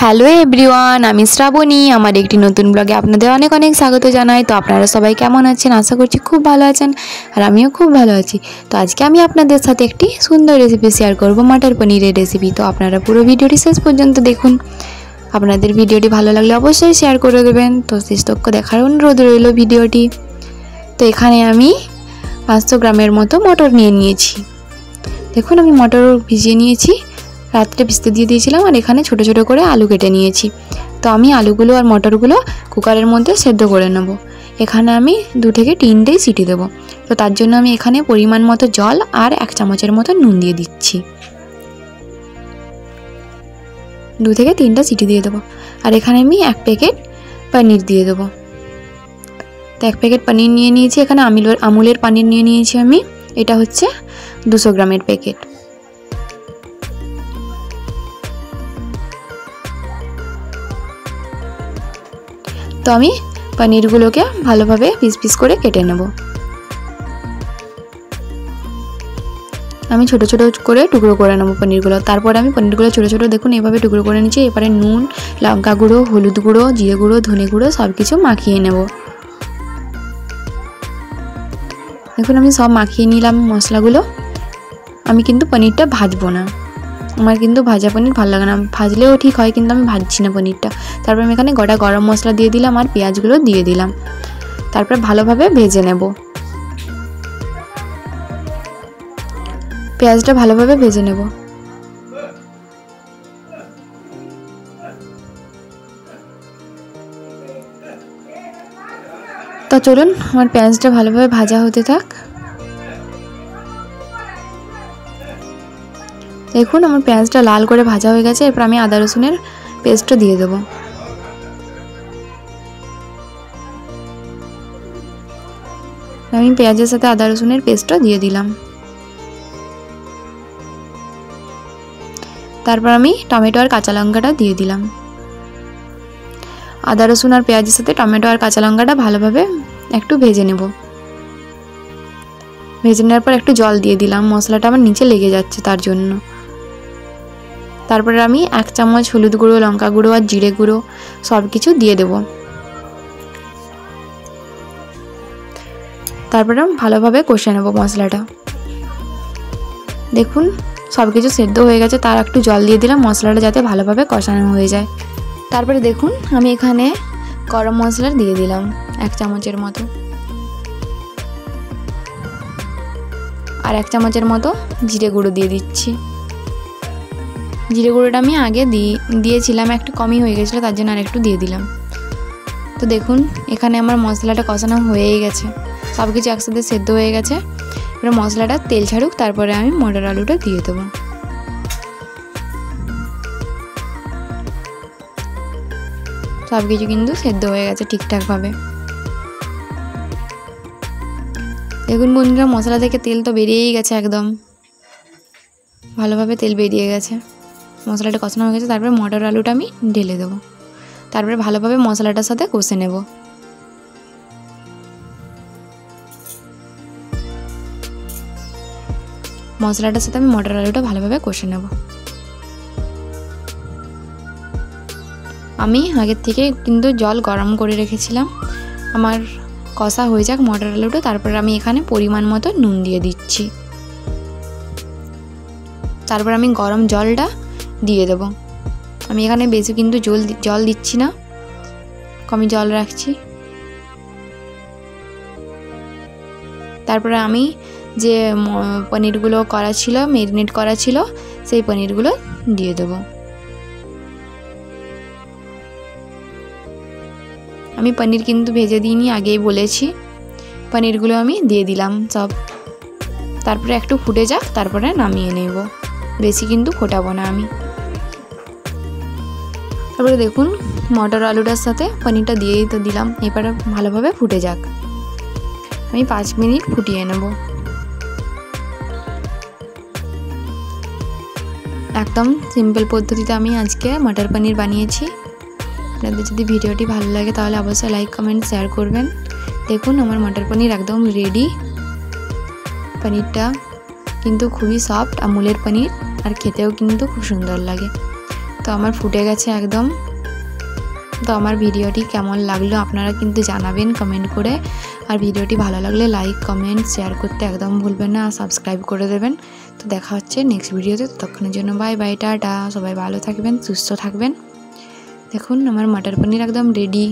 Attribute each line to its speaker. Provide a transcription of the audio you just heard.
Speaker 1: Hello everyone, আমি শ্রাবণী। আমার একটি নতুন ব্লগে আপনাদের অনেক অনেক স্বাগত জানাই। তো আপনারা সবাই কেমন আছেন? আশা করছি খুব ভালো আছেন, আর আমিও খুব ভালো আছি। তো আজকে আমি আপনাদের সাথে একটি সুন্দর রেসিপি শেয়ার করব, মটর পনিরের রেসিপি। তো আপনারা পুরো ভিডিওটি শেষ পর্যন্ত দেখুন। আপনাদের ভিডিওটি ভালো লাগলে অবশ্যই শেয়ার করে দেবেন। তো শেষতক দেখার অনুরোধ রইল ভিডিওটি। তো এখানে আমি 500 গ্রামের মতো মটর নিয়ে নিয়েছি। দেখুন, আমি মটর ভিজিয়ে নিয়েছি, রাত্রে ভিজতে দিয়ে দিয়েছিলাম। আর এখানে ছোট ছোট করে আলু কেটে নিয়েছি। তো আমি আলুগুলো আর মটরগুলো কুকারের মধ্যে সেদ্ধ করে নেব। এখানে আমি 2 থেকে 3টেই সিটি দেবো। তো তার জন্য আমি এখানে পরিমাণ মতো জল আর 1 চামচের মতো নুন দিয়ে দিচ্ছি। 2 থেকে 3টা সিটি দিয়ে দেবো। আর এখানে আমি 1 প্যাকেট পনির দিয়ে দেবো। তো 1 প্যাকেট পনির নিয়ে নিয়েছি। এখানে আমুলের পনির নিয়ে নিয়েছি আমি। এটা হচ্ছে 200 গ্রামের প্যাকেট। তো আমি পনিরগুলোকে ভালোভাবে পিস পিস করে কেটে নেব। আমি ছোট ছোট করে টুকরো করে নেব পনিরগুলো। তারপর আমি পনিরগুলো ছোট ছোট দেখুন এভাবে টুকরো করে নিচ্ছি। এবারে নুন, লঙ্কা গুঁড়ো, হলুদ গুঁড়ো, জিরে গুঁড়ো, ধনে গুঁড়ো সব কিছু মাখিয়ে নেব। দেখুন আমি সব মাখিয়ে নিলাম মশলাগুলো। আমি কিন্তু পনিরটা ভাজবো না, আমার কিন্তু ভাজা পনির ভালো লাগে না। ভাজলেও ঠিক হয়, কিন্তু আমি ভাজছি না পনিরটা। তারপর আমি এখানে গোটা গরম মশলা দিয়ে দিলাম আর পেঁয়াজগুলো দিয়ে দিলাম। তারপর ভালোভাবে ভেজে নেব। পেঁয়াজটা ভালোভাবে ভেজে নেব। তো চলুন আমার পেঁয়াজটা ভালোভাবে ভাজা হতে থাক। দেখুন আমার পেঁয়াজটা লাল করে ভাজা হয়ে গেছে। এরপর আমি আদা রসুনের পেস্টটা দিয়ে দেবো। আমি পেঁয়াজের সাথে আদা রসুনের পেস্টটা দিয়ে দিলাম। তারপর আমি টমেটো আর কাঁচা লঙ্কাটা দিয়ে দিলাম। আদা রসুন আর পেঁয়াজের সাথে টমেটো আর কাঁচা লঙ্কাটা ভালোভাবে একটু ভেজে নেব। ভেজে নেওয়ার পর একটু জল দিয়ে দিলাম, মশলাটা আমার নিচে লেগে যাচ্ছে তার জন্য। তারপরে আমি 1 চামচ হলুদ গুঁড়ো, লঙ্কা গুঁড়ো আর জিরে গুঁড়ো সব কিছু দিয়ে দেব। তারপরে ভালোভাবে কষে নেব মশলাটা। দেখুন সব কিছু সেদ্ধ হয়ে গেছে, তার একটু জল দিয়ে দিলাম মশলাটা যাতে ভালোভাবে কষানো হয়ে যায়। তারপরে দেখুন আমি এখানে গরম মশলা দিয়ে দিলাম 1 চামচের মতো, আর 1 চামচের মতো জিরে গুঁড়ো দিয়ে দিচ্ছি। জিরে গুঁড়োটা আমি আগে দিয়েছিলাম, একটু কমই হয়ে গেছিলো, তার জন্য আর একটু দিয়ে দিলাম। তো দেখুন এখানে আমার মশলাটা কষানো হয়েই গেছে, সব কিছু একসাথে সেদ্ধ হয়ে গেছে। এবার মশলাটা তেল ছাড়ুক, তারপরে আমি মটর আলুটা দিয়ে দেবো। সব কিছু কিন্তু সেদ্ধ হয়ে গেছে ঠিকঠাকভাবে। দেখুন বন্ধুরা মশলা থেকে তেল তো বেরিয়েই গেছে, একদম ভালোভাবে তেল বেরিয়ে গেছে, মশলাটা কষানো হয়ে গেছে। তারপরে মটর আলুটা আমি ঢেলে দেবো। তারপরে ভালোভাবে মশলাটার সাথে কষে নেব। মশলাটার সাথে আমি মটর আলুটা ভালোভাবে কষে নেব। আমি আগের থেকে কিন্তু জল গরম করে রেখেছিলাম। আমার কষা হয়ে যাক মটর আলুটা, তারপর আমি এখানে পরিমাণ মতো নুন দিয়ে দিচ্ছি। তারপর আমি গরম জলটা দিয়ে দেব। আমি এখানে বেশি কিন্তু জল দিচ্ছি না, কমই জল রাখছি। তারপরে আমি যে পনিরগুলো করা ছিল, ম্যারিনেট করা ছিল, সেই পনিরগুলো দিয়ে দেব। আমি পনির কিন্তু ভেজে দিইনি, আগেই বলেছি। পনিরগুলো আমি দিয়ে দিলাম সব। তারপরে একটু ফুটে যাক, তারপরে নামিয়ে নেব, বেশি কিন্তু ফোটাবো না আমি। তারপরে দেখুন মটর আলুটার সাথে পনিরটা দিয়েই তো দিলাম। এবারে ভালোভাবে ফুটে যাক, আমি 5 মিনিট ফুটিয়ে নেব। একদম সিম্পল পদ্ধতিতে আমি আজকে মটর পনির বানিয়েছি। আপনাদের যদি ভিডিওটি ভালো লাগে তাহলে অবশ্যই লাইক, কমেন্ট, শেয়ার করবেন। দেখুন আমার মটর পনির একদম রেডি। পনিরটা কিন্তু খুবই সফট, আমুলের পনির, আর খেতেও কিন্তু খুব সুন্দর লাগে। তো আমার ফুটে গেছে একদম। তো আমার ভিডিওটি কেমন লাগলো আপনারা কিন্তু জানাবেন কমেন্ট করে। আর ভিডিওটি ভালো লাগলে লাইক কমেন্ট শেয়ার করতে একদম ভুলবেন না, আর সাবস্ক্রাইব করে দেবেন। তো দেখা হচ্ছে নেক্সট ভিডিওতে, ততক্ষণের জন্য বাই বাই, টাটা। সবাই ভালো থাকবেন, সুস্থ থাকবেন। দেখুন আমার মটর পনির একদম রেডি।